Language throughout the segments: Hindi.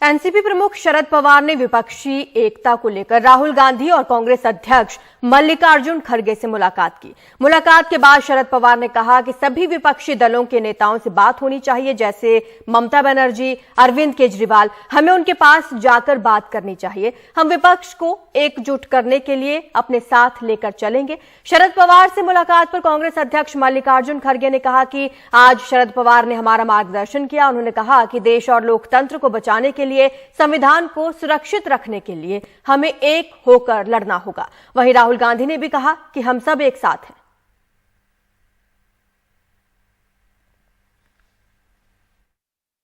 एनसीपी प्रमुख शरद पवार ने विपक्षी एकता को लेकर राहुल गांधी और कांग्रेस अध्यक्ष मल्लिकार्जुन खड़गे से मुलाकात की। मुलाकात के बाद शरद पवार ने कहा कि सभी विपक्षी दलों के नेताओं से बात होनी चाहिए, जैसे ममता बनर्जी, अरविंद केजरीवाल। हमें उनके पास जाकर बात करनी चाहिए। हम विपक्ष को एकजुट करने के लिए अपने साथ लेकर चलेंगे। शरद पवार से मुलाकात पर कांग्रेस अध्यक्ष मल्लिकार्जुन खड़गे ने कहा कि आज शरद पवार ने हमारा मार्गदर्शन किया। उन्होंने कहा कि देश और लोकतंत्र को बचाने के लिए, संविधान को सुरक्षित रखने के लिए हमें एक होकर लड़ना होगा। वहीं राहुल गांधी ने भी कहा कि हम सब एक साथ हैं।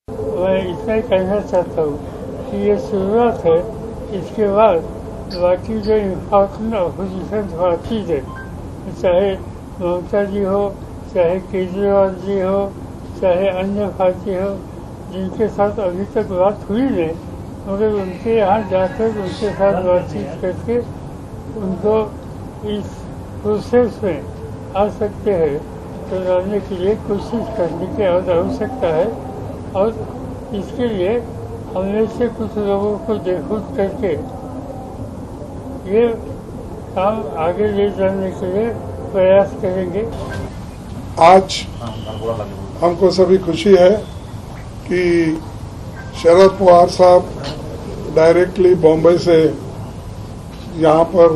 मैं इतना ही कहना चाहता हूँ कि ये शुरुआत है, इसके बाद बाकी जो इम्पोर्टेंट अपोजिशन पार्टीज है, चाहे ममता जी हो, चाहे केजरीवाल जी हो, चाहे अन्य पार्टी हो, जिनके साथ अभी तक बात हुई नहीं, मगर उनके यहाँ जाकर उनके साथ बातचीत करके उनको इस प्रोसेस में आ सकते हैं तो लाने के लिए कोशिश करने की आवश्यकता है। और इसके लिए हमने से कुछ लोगों को जागरूक करके ये काम आगे ले जाने के लिए प्रयास करेंगे। आज हमको सभी खुशी है कि शरद पवार साहब डायरेक्टली बॉम्बे से यहाँ पर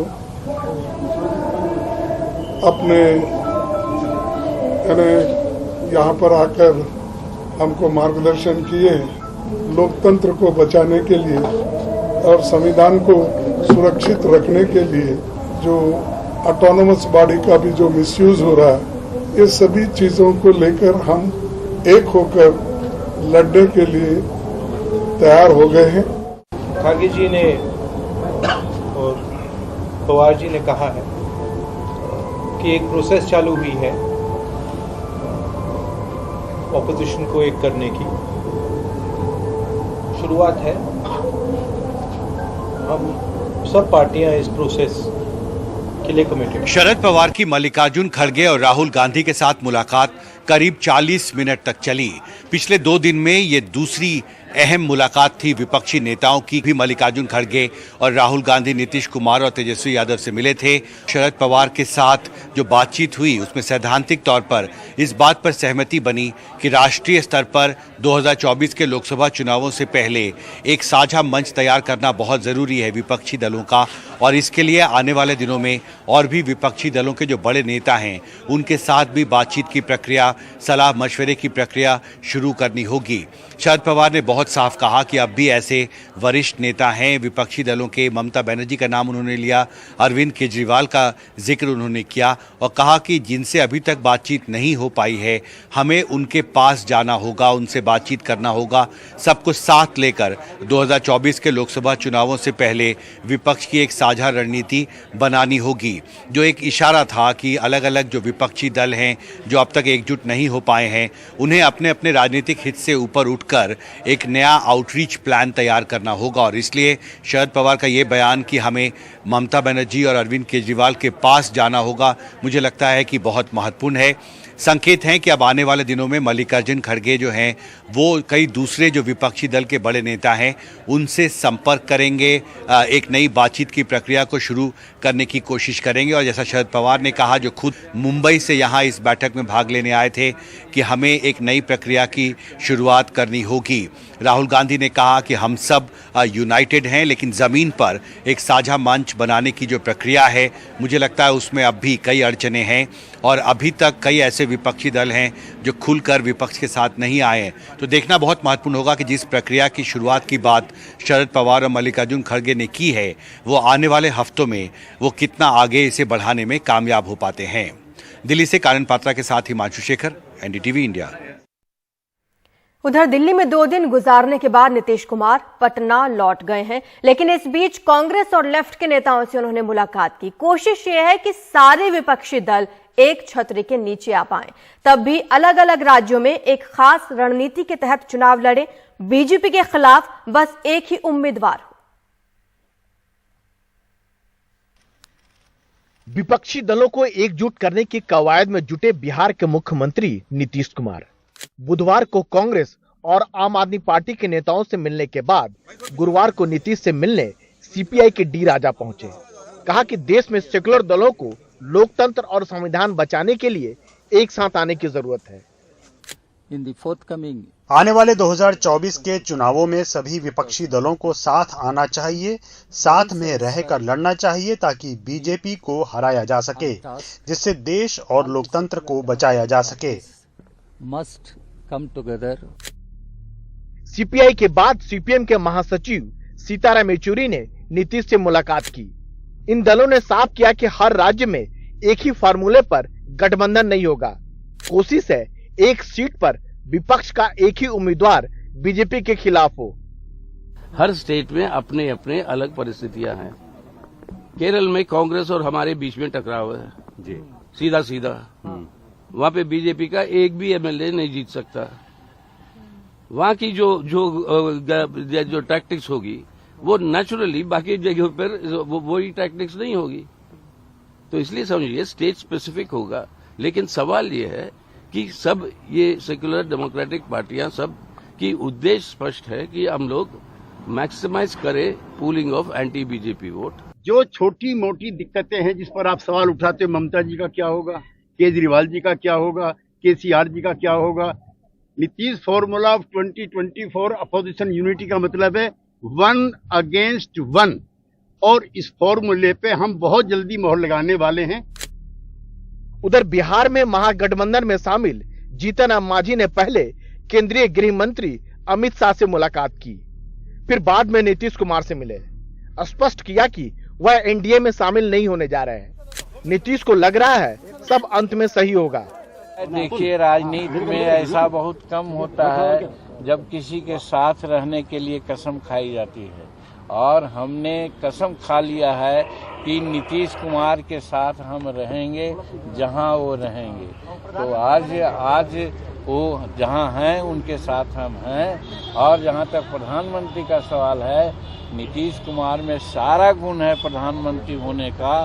अपने यहाँ पर आकर हमको मार्गदर्शन किए लोकतंत्र को बचाने के लिए और संविधान को सुरक्षित रखने के लिए। जो ऑटोनोमस बॉडी का भी जो मिसयूज हो रहा है, ये सभी चीजों को लेकर हम एक होकर लड़ने के लिए तैयार हो गए हैं। खड़गे जी ने और पवार जी ने कहा है कि एक प्रोसेस चालू हुई है ऑपोजिशन को एक करने की। शुरुआत है, हम सब पार्टियां इस प्रोसेस के लिए कमिटेड। शरद पवार की मल्लिकार्जुन खड़गे और राहुल गांधी के साथ मुलाकात करीब 40 मिनट तक चली। पिछले 2 दिन में ये दूसरी अहम मुलाकात थी विपक्षी नेताओं की भी। मल्लिकार्जुन खड़गे और राहुल गांधी नीतीश कुमार और तेजस्वी यादव से मिले थे। शरद पवार के साथ जो बातचीत हुई उसमें सैद्धांतिक तौर पर इस बात पर सहमति बनी कि राष्ट्रीय स्तर पर 2024 के लोकसभा चुनावों से पहले एक साझा मंच तैयार करना बहुत ज़रूरी है विपक्षी दलों का, और इसके लिए आने वाले दिनों में और भी विपक्षी दलों के जो बड़े नेता हैं उनके साथ भी बातचीत की प्रक्रिया, सलाह मशवरे की प्रक्रिया शुरू करनी होगी। शरद पवार ने बहुत साफ कहा कि अब भी ऐसे वरिष्ठ नेता हैं विपक्षी दलों के। ममता बनर्जी का नाम उन्होंने लिया, अरविंद केजरीवाल का जिक्र उन्होंने किया और कहा कि जिनसे अभी तक बातचीत नहीं हो पाई है, हमें उनके पास जाना होगा, उनसे बातचीत करना होगा। सबको साथ लेकर 2024 के लोकसभा चुनावों से पहले विपक्ष की एक साझा रणनीति बनानी होगी। जो एक इशारा था कि अलग अलग जो विपक्षी दल हैं जो अब तक एकजुट नहीं हो पाए हैं, उन्हें अपने अपने राजनीतिक हित से ऊपर उठकर एक नया आउटरीच प्लान तैयार करना होगा। और इसलिए शरद पवार का ये बयान कि हमें ममता बनर्जी और अरविंद केजरीवाल के पास जाना होगा, मुझे लगता है कि बहुत महत्वपूर्ण है। संकेत हैं कि अब आने वाले दिनों में मल्लिकार्जुन खड़गे जो हैं वो कई दूसरे जो विपक्षी दल के बड़े नेता हैं उनसे संपर्क करेंगे, एक नई बातचीत की प्रक्रिया को शुरू करने की कोशिश करेंगे। और जैसा शरद पवार ने कहा, जो खुद मुंबई से यहाँ इस बैठक में भाग लेने आए थे, कि हमें एक नई प्रक्रिया की शुरुआत करनी होगी। राहुल गांधी ने कहा कि हम सब यूनाइटेड हैं, लेकिन ज़मीन पर एक साझा मंच बनाने की जो प्रक्रिया है, मुझे लगता है उसमें अब भी कई अड़चनें हैं और अभी तक कई ऐसे विपक्षी दल हैं जो खुलकर विपक्ष के साथ नहीं आए हैं। तो देखना बहुत महत्वपूर्ण होगा कि जिस प्रक्रिया की शुरुआत की बात शरद पवार और मल्लिकार्जुन खड़गे ने की है, वो आने वाले हफ्तों में वो कितना आगे इसे बढ़ाने में कामयाब हो पाते हैं। दिल्ली से कानन पात्रा के साथ हिमांशु शेखर, एनडीटीवी इंडिया। उधर दिल्ली में 2 दिन गुजारने के बाद नीतीश कुमार पटना लौट गए हैं, लेकिन इस बीच कांग्रेस और लेफ्ट के नेताओं से उन्होंने मुलाकात की। कोशिश ये है कि सारे विपक्षी दल एक छतरी के नीचे आ पाएं, तब भी अलग अलग राज्यों में एक खास रणनीति के तहत चुनाव लड़े। बीजेपी के खिलाफ बस एक ही उम्मीदवार हो। विपक्षी दलों को एकजुट करने की कवायद में जुटे बिहार के मुख्यमंत्री नीतीश कुमार बुधवार को कांग्रेस और आम आदमी पार्टी के नेताओं से मिलने के बाद गुरुवार को नीतीश से मिलने सीपीआई के डी राजा पहुंचे। कहा कि देश में सेकुलर दलों को लोकतंत्र और संविधान बचाने के लिए एक साथ आने की जरूरत है। आने वाले 2024 के चुनावों में सभी विपक्षी दलों को साथ आना चाहिए, साथ में रहकर लड़ना चाहिए ताकि बीजेपी को हराया जा सके, जिससे देश और लोकतंत्र को बचाया जा सके। Must come together. सीपीआई के बाद सीपीएम के महासचिव सीताराम येचुरी ने नीतीश से मुलाकात की। इन दलों ने साफ किया कि हर राज्य में एक ही फार्मूले पर गठबंधन नहीं होगा। कोशिश है एक सीट पर विपक्ष का एक ही उम्मीदवार बीजेपी के खिलाफ हो। हर स्टेट में अपने अपने अलग परिस्थितियां हैं। केरल में कांग्रेस और हमारे बीच में टकराव है जी, सीधा सीधा। वहां पे बीजेपी का एक भी एमएलए नहीं जीत सकता। वहां की जो टैक्टिक्स होगी वो नेचुरली बाकी जगहों पर वही टैक्टिक्स नहीं होगी। तो इसलिए समझिए स्टेट स्पेसिफिक होगा, लेकिन सवाल ये है कि सब ये सेक्युलर डेमोक्रेटिक पार्टियां सब की उद्देश्य स्पष्ट है कि हम लोग मैक्सिमाइज करें pooling of anti BJP vote. जो छोटी मोटी दिक्कतें हैं जिस पर आप सवाल उठाते हो, ममता जी का क्या होगा, केजरीवाल जी का क्या होगा, केसीआर जी का क्या होगा, Nitish formula of 2024 opposition unity का मतलब है 1 अगेंस्ट 1, और इस फॉर्मूले पे हम बहुत जल्दी मोहर लगाने वाले हैं। उधर बिहार में महागठबंधन में शामिल जीतन राम मांझी ने पहले केंद्रीय गृह मंत्री अमित शाह से मुलाकात की, फिर बाद में नीतीश कुमार से मिले। स्पष्ट किया कि वह एनडीए में शामिल नहीं होने जा रहे हैं। नीतीश को लग रहा है सब अंत में सही होगा। देखिए, राजनीति में ऐसा बहुत कम होता है जब किसी के साथ रहने के लिए कसम खाई जाती है, और हमने कसम खा लिया है कि नीतीश कुमार के साथ हम रहेंगे जहां वो रहेंगे। तो आज वो जहां हैं उनके साथ हम हैं। और जहां तक प्रधानमंत्री का सवाल है, नीतीश कुमार में सारा गुण है प्रधानमंत्री होने का,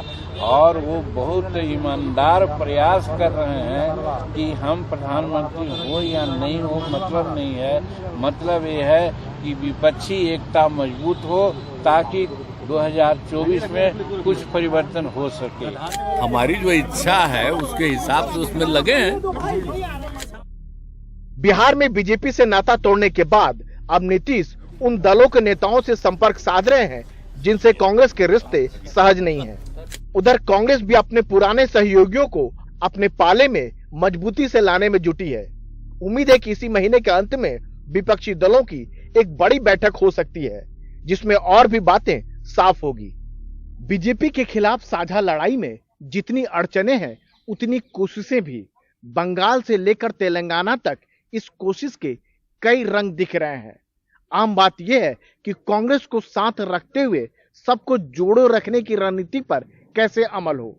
और वो बहुत ईमानदार प्रयास कर रहे हैं कि हम प्रधानमंत्री हो या नहीं हो मतलब नहीं है। मतलब ये है कि विपक्षी एकता मजबूत हो ताकि 2024 में कुछ परिवर्तन हो सके। हमारी जो इच्छा है उसके हिसाब से उसमें लगे हैं। बिहार में बीजेपी से नाता तोड़ने के बाद अब नीतीश उन दलों के नेताओं से संपर्क साध रहे हैं जिनसे कांग्रेस के रिश्ते सहज नहीं हैं। उधर कांग्रेस भी अपने पुराने सहयोगियों को अपने पाले में मजबूती से लाने में जुटी है। उम्मीद है कि इसी महीने के अंत में विपक्षी दलों की एक बड़ी बैठक हो सकती है, जिसमें और भी बातें साफ होगी। बीजेपी के खिलाफ साझा लड़ाई में जितनी अड़चने हैं उतनी कोशिशें भी। बंगाल से लेकर तेलंगाना तक इस कोशिश के कई रंग दिख रहे हैं। आम बात यह है कि कांग्रेस को साथ रखते हुए सबको जोड़ो रखने की रणनीति पर कैसे अमल हो।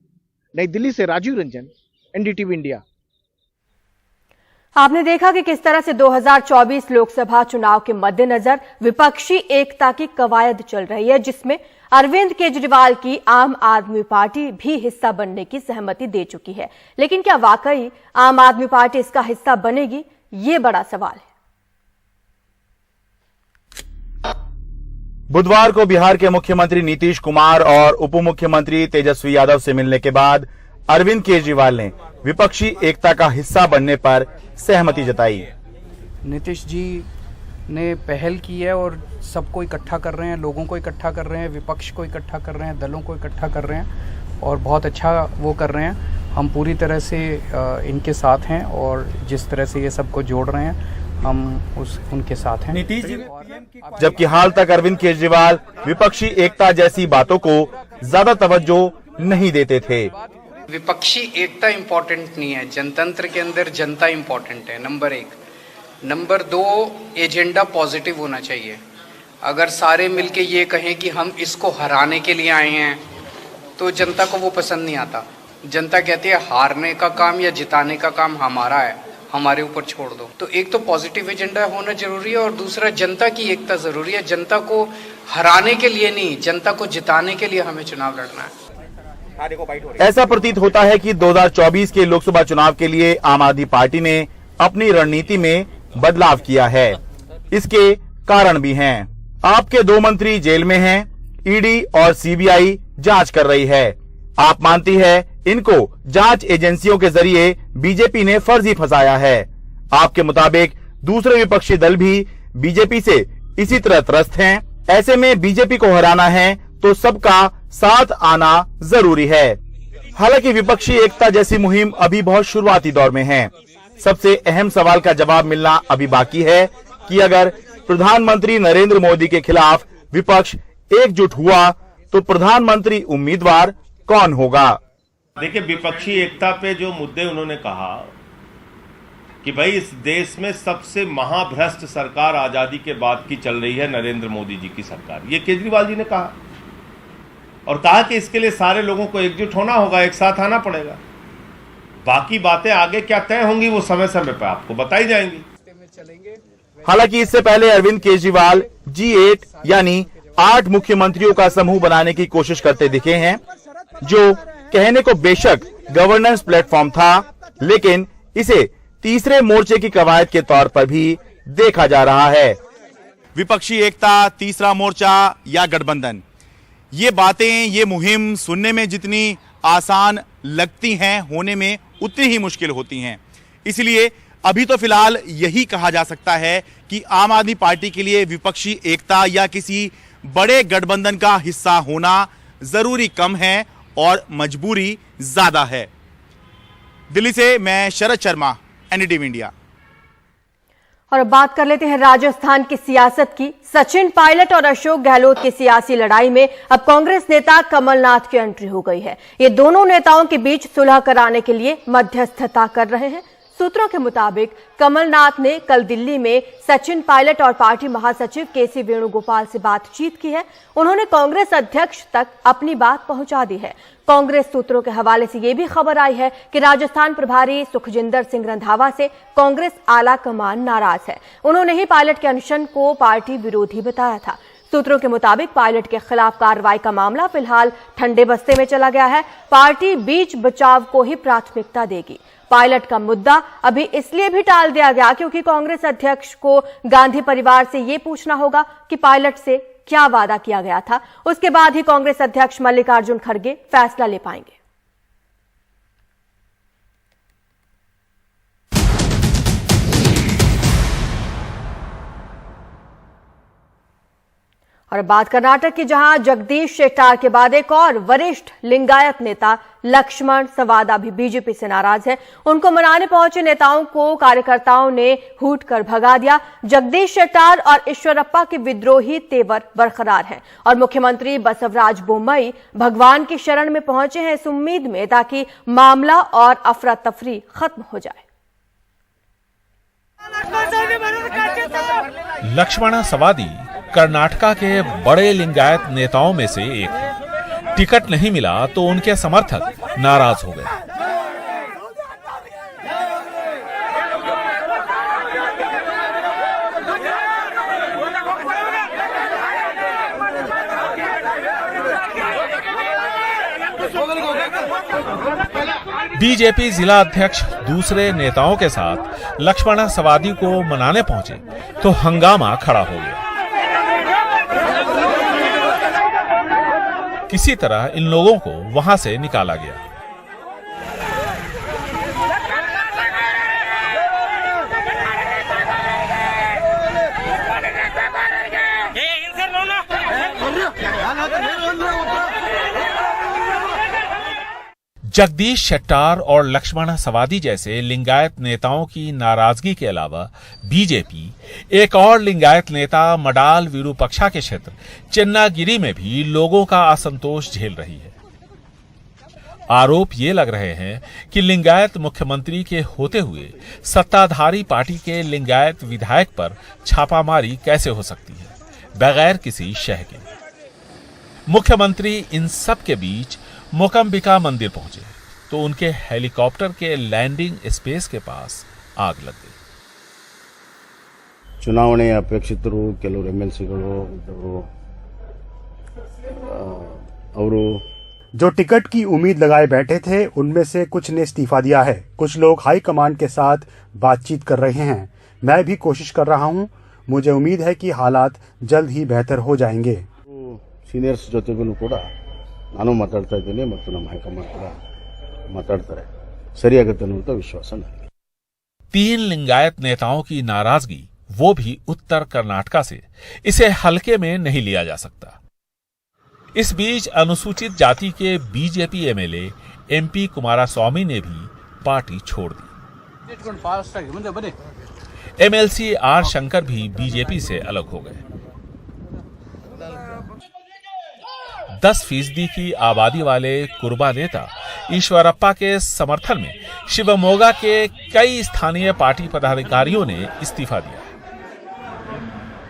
नई दिल्ली से राजीव रंजन, एनडीटीवी इंडिया। आपने देखा कि किस तरह से 2024 लोकसभा चुनाव के मद्देनजर विपक्षी एकता की कवायद चल रही है, जिसमें अरविंद केजरीवाल की आम आदमी पार्टी भी हिस्सा बनने की सहमति दे चुकी है। लेकिन क्या वाकई आम आदमी पार्टी इसका हिस्सा बनेगी, ये बड़ा सवाल है। बुधवार को बिहार के मुख्यमंत्री नीतीश कुमार और उप मुख्यमंत्री तेजस्वी यादव से मिलने के बाद अरविंद केजरीवाल ने विपक्षी एकता का हिस्सा बनने पर सहमति जताई। नीतीश जी ने पहल की है और सबको इकट्ठा कर रहे हैं, लोगों को इकट्ठा कर रहे हैं, विपक्ष को इकट्ठा कर रहे हैं, दलों को इकट्ठा कर रहे हैं, और बहुत अच्छा वो कर रहे हैं। हम पूरी तरह से इनके साथ हैं, और जिस तरह से ये सबको जोड़ रहे हैं हम उनके साथ हैं। नीतीश जी जबकि हाल तक अरविंद केजरीवाल विपक्षी एकता जैसी बातों को ज्यादा तवज्जो नहीं देते थे। विपक्षी एकता इम्पोर्टेंट नहीं है, जनतंत्र के अंदर जनता इम्पोर्टेंट है, नंबर 1। नंबर 2, एजेंडा पॉजिटिव होना चाहिए। अगर सारे मिलके ये कहें कि हम इसको हराने के लिए आए हैं तो जनता को वो पसंद नहीं आता। जनता कहती है हारने का काम या जिताने का काम हमारा है, हमारे ऊपर छोड़ दो। तो एक तो पॉजिटिव एजेंडा होना जरूरी है, और दूसरा जनता की एकता जरूरी है। जनता को हराने के लिए नहीं, जनता को जिताने के लिए हमें चुनाव लड़ना है। ऐसा प्रतीत होता है कि 2024 के लोकसभा चुनाव के लिए आम आदमी पार्टी ने अपनी रणनीति में बदलाव किया है। इसके कारण भी हैं। आपके 2 मंत्री जेल में हैं, ईडी और सीबीआई जांच कर रही है। आप मानती है इनको जांच एजेंसियों के जरिए बीजेपी ने फर्जी फंसाया है। आपके मुताबिक दूसरे विपक्षी दल भी बीजेपी से इसी तरह त्रस्त हैं। ऐसे में बीजेपी को हराना है तो सबका साथ आना जरूरी है। हालांकि विपक्षी एकता जैसी मुहिम अभी बहुत शुरुआती दौर में है। सबसे अहम सवाल का जवाब मिलना अभी बाकी है कि अगर प्रधानमंत्री नरेंद्र मोदी के खिलाफ विपक्ष एकजुट हुआ तो प्रधानमंत्री उम्मीदवार कौन होगा। देखिए, विपक्षी एकता पे जो मुद्दे उन्होंने कहा कि भाई इस देश में सबसे महाभ्रष्ट सरकार आजादी के बाद की चल रही है नरेंद्र मोदी जी की सरकार, ये केजरीवाल जी ने कहा और कहा कि इसके लिए सारे लोगों को एकजुट होना होगा, एक साथ आना पड़ेगा। बाकी बातें आगे क्या तय होंगी वो समय समय पर आपको बताई जाएंगी। हालांकि इससे पहले अरविंद केजरीवाल G8 यानी 8 मुख्यमंत्रियों का समूह बनाने की कोशिश करते दिखे हैं, जो कहने को बेशक गवर्नेंस प्लेटफॉर्म था, लेकिन इसे तीसरे मोर्चे की कवायद के तौर पर भी देखा जा रहा है। विपक्षी एकता, तीसरा मोर्चा या गठबंधन, ये बातें, ये मुहिम सुनने में जितनी आसान लगती हैं, होने में उतनी ही मुश्किल होती हैं। इसलिए अभी तो फिलहाल यही कहा जा सकता है कि आम आदमी पार्टी के लिए विपक्षी एकता या किसी बड़े गठबंधन का हिस्सा होना जरूरी कम है और मजबूरी ज्यादा है। दिल्ली से मैं शरद शर्मा, एनडीटीवी इंडिया। और अब बात कर लेते हैं राजस्थान की सियासत की। सचिन पायलट और अशोक गहलोत की सियासी लड़ाई में अब कांग्रेस नेता कमलनाथ की एंट्री हो गई है। ये दोनों नेताओं के बीच सुलह कराने के लिए मध्यस्थता कर रहे हैं। सूत्रों के मुताबिक कमलनाथ ने कल दिल्ली में सचिन पायलट और पार्टी महासचिव केसी वेणुगोपाल से बातचीत की है। उन्होंने कांग्रेस अध्यक्ष तक अपनी बात पहुंचा दी है। कांग्रेस सूत्रों के हवाले से यह भी खबर आई है कि राजस्थान प्रभारी सुखजिंदर सिंह रंधावा से कांग्रेस आला कमान नाराज है। उन्होंने ही पायलट के अनशन को पार्टी विरोधी बताया था। सूत्रों के मुताबिक पायलट के खिलाफ कार्रवाई का मामला फिलहाल ठंडे बस्ते में चला गया है। पार्टी बीच बचाव को ही प्राथमिकता देगी। पायलट का मुद्दा अभी इसलिए भी टाल दिया गया क्योंकि कांग्रेस अध्यक्ष को गांधी परिवार से यह पूछना होगा कि पायलट से क्या वादा किया गया था। उसके बाद ही कांग्रेस अध्यक्ष मल्लिकार्जुन खड़गे फैसला ले पाएंगे। और बात कर्नाटक की, जहां जगदीश शेट्टार के बाद एक और वरिष्ठ लिंगायत नेता लक्ष्मण सवादा भी बीजेपी से नाराज है। उनको मनाने पहुंचे नेताओं को कार्यकर्ताओं ने हूट कर भगा दिया। जगदीश शेट्टार और ईश्वरप्पा के विद्रोही तेवर बरकरार हैं और मुख्यमंत्री बसवराज बोम्मई भगवान की शरण में पहुंचे हैं इस उम्मीद में ताकि मामला और अफरा तफरी खत्म हो जाए। लक्ष्मण सवादी कर्नाटका के बड़े लिंगायत नेताओं में से एक है। टिकट नहीं मिला तो उनके समर्थक नाराज हो गए। बीजेपी जिला अध्यक्ष दूसरे नेताओं के साथ लक्ष्मण सवादी को मनाने पहुंचे तो हंगामा खड़ा हो गया। किसी तरह इन लोगों को वहां से निकाला गया। जगदीश शेट्टार और लक्ष्मण सवादी जैसे लिंगायत नेताओं की नाराजगी के अलावा बीजेपी एक और लिंगायत नेता मडाल विरूपक्षा के क्षेत्र चेन्नागिरी में भी लोगों का असंतोष झेल रही है। आरोप ये लग रहे हैं कि लिंगायत मुख्यमंत्री के होते हुए सत्ताधारी पार्टी के लिंगायत विधायक पर छापामारी कैसे हो सकती है बगैर किसी शह के। मुख्यमंत्री इन सब के बीच मोकंबिका मंदिर पहुंचे तो उनके हेलीकॉप्टर के लैंडिंग स्पेस के पास आग लग गई। ಚುನಾವಣೆ ಅಪೇಕ್ಷಿತರು ಕೆಲವರು ಎಂಎಲ್ಸಿಗಳು ಇದ್ದರು ಅವರು जो टिकट की उम्मीद लगाए बैठे थे उनमें से कुछ ने इस्तीफा दिया है। कुछ लोग हाई कमांड के साथ बातचीत कर रहे हैं। मैं भी कोशिश कर रहा हूं। मुझे उम्मीद है कि हालात जल्द ही बेहतर हो जाएंगे। ಸೀನಿಯರ್ಸ್ ಜೊತೆಗೂ ಕೂಡ ನಾನು ಮಾತಾಡ್ತಾ ಇದ್ದೀನಿ ಮತ್ತು ನಮ್ಮ ಹೈಕಮಾಂಡ್ ಕೂಡ ಮಾತಾಡ್ತಾರೆ, ಸರಿಯಾಗುತ್ತೆ ಅನ್ನುವಂಥ ವಿಶ್ವಾಸ ನನಗೆ। 3 लिंगायत नेताओं की नाराजगी, वो भी उत्तर कर्नाटका से, इसे हल्के में नहीं लिया जा सकता। इस बीच अनुसूचित जाति के बीजेपी एमएलए एमपी कुमारस्वामी ने भी पार्टी छोड़ दी। एमएलसी आर शंकर भी बीजेपी से अलग हो गए। 10% की आबादी वाले कुर्बा नेता ईश्वरप्पा के समर्थन में शिवमोगा के कई स्थानीय पार्टी पदाधिकारियों ने इस्तीफा दिया।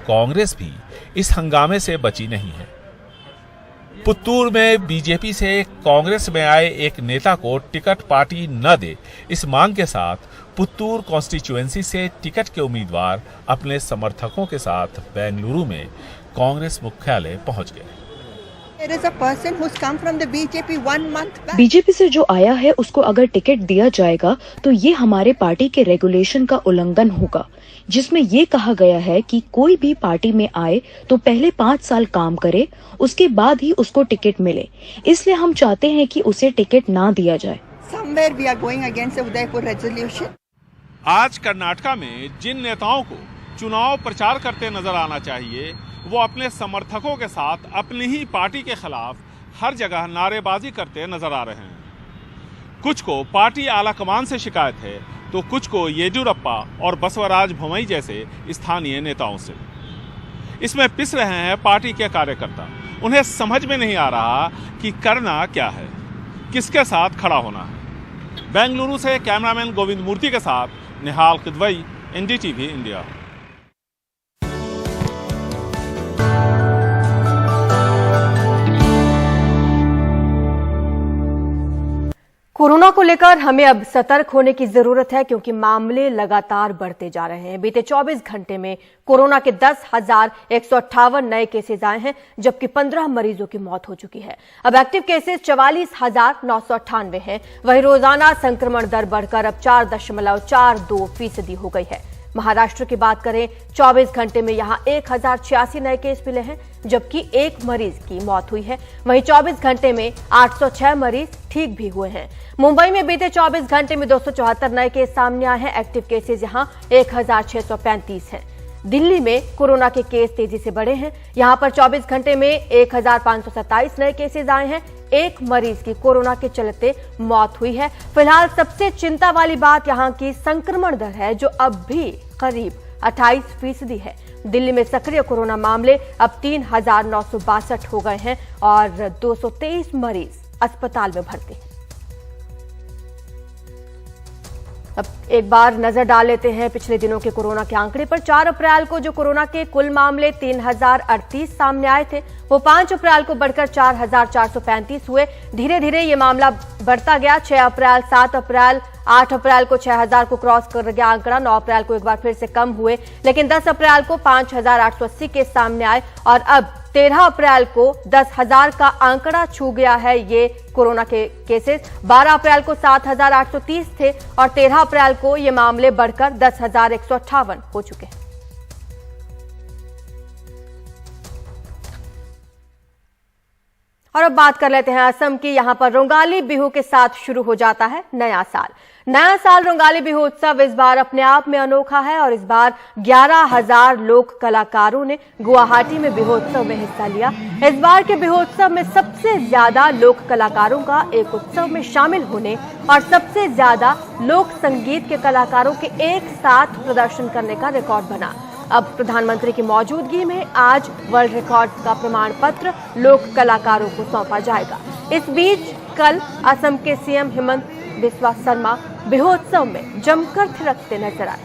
कांग्रेस भी इस हंगामे से बची नहीं है। पुत्तूर में बीजेपी से कांग्रेस में आए एक नेता को टिकट पार्टी न दे, इस मांग के साथ पुत्तूर कॉन्स्टिट्यूएंसी से टिकट के उम्मीदवार अपने समर्थकों के साथ बेंगलुरु में कांग्रेस मुख्यालय पहुंच गए। बीजेपी से जो आया है उसको अगर टिकट दिया जाएगा तो ये हमारे पार्टी के रेगुलेशन का उल्लंघन होगा, जिसमें ये कहा गया है कि कोई भी पार्टी में आए तो पहले 5 साल काम करे, उसके बाद ही उसको टिकट मिले। इसलिए हम चाहते हैं कि उसे टिकट ना दिया जाए। आज कर्नाटका में जिन नेताओं को चुनाव प्रचार करते नजर आना चाहिए, वो अपने समर्थकों के साथ अपनी ही पार्टी के खिलाफ हर जगह नारेबाजी करते नजर आ रहे हैं। कुछ को पार्टी आला कमान से शिकायत है, तो कुछ को येदियुरप्पा और बसवराज बोम्मई जैसे स्थानीय नेताओं से। इसमें पिस रहे हैं पार्टी के कार्यकर्ता। उन्हें समझ में नहीं आ रहा कि करना क्या है, किसके साथ खड़ा होना है। बेंगलुरु से कैमरामैन गोविंद मूर्ति के साथ निहाल किदवई, एनडीटीवी इंडिया। कोरोना को लेकर हमें अब सतर्क होने की जरूरत है, क्योंकि मामले लगातार बढ़ते जा रहे हैं। बीते 24 घंटे में कोरोना के 10,158 नए केसेस आए हैं, जबकि 15 मरीजों की मौत हो चुकी है। अब एक्टिव केसेस 44,998 हैं। वहीं रोजाना संक्रमण दर बढ़कर अब 4.42% हो गई है। महाराष्ट्र की बात करें, 24 घंटे में यहां 1,086 नए केस मिले हैं, जबकि 1 मरीज की मौत हुई है। वहीं 24 घंटे में 806 मरीज ठीक भी हुए हैं। मुंबई में बीते 24 घंटे में 274 नए केस सामने आए हैं। एक्टिव केसेस यहां 1,635 हैं। दिल्ली में कोरोना के केस तेजी से बढ़े हैं। यहां पर 24 घंटे में 1,527 नए केसेस आए हैं। 1 मरीज की कोरोना के चलते मौत हुई है। फिलहाल सबसे चिंता वाली बात यहां की संक्रमण दर है, जो अब भी करीब 28% है। दिल्ली में सक्रिय कोरोना मामले अब 3,962 हो गए हैं और 223 मरीज अस्पताल में भर्ती हैं। अब एक बार नजर डाल लेते हैं पिछले दिनों के कोरोना के आंकड़े पर। 4 अप्रैल को जो कोरोना के कुल मामले 3,038 सामने आए थे, वो 5 अप्रैल को बढ़कर 4,435 हुए। धीरे धीरे ये मामला बढ़ता गया। 6 अप्रैल, 7 अप्रैल, 8 अप्रैल को 6,000 को क्रॉस कर गया आंकड़ा। 9 अप्रैल को एक बार फिर से कम हुए, लेकिन 10 अप्रैल को 5,880 केस सामने आए और अब 13 अप्रैल को 10,000 का आंकड़ा छू गया है ये कोरोना के केसेस। 12 अप्रैल को 7,830 थे और 13 अप्रैल को ये मामले बढ़कर 10,158 हो चुके हैं। और अब बात कर लेते हैं असम की। यहां पर रोंगाली बिहू के साथ शुरू हो जाता है नया साल। नया साल रोंगाली बिहू उत्सव इस बार अपने आप में अनोखा है और इस बार 11,000 लोक कलाकारों ने गुवाहाटी में बिहोत्सव में हिस्सा लिया। इस बार के बिहोत्सव में सबसे ज्यादा लोक कलाकारों का एक उत्सव में शामिल होने और सबसे ज्यादा लोक संगीत के कलाकारों के एक साथ प्रदर्शन करने का रिकॉर्ड बना। अब प्रधानमंत्री की मौजूदगी में आज वर्ल्ड रिकॉर्ड का प्रमाण पत्र लोक कलाकारों को सौंपा जाएगा। इस बीच कल असम के सीएम हिमंत बिस्वा शर्मा बिहोत्सव में जमकर थिरकते नजर आए।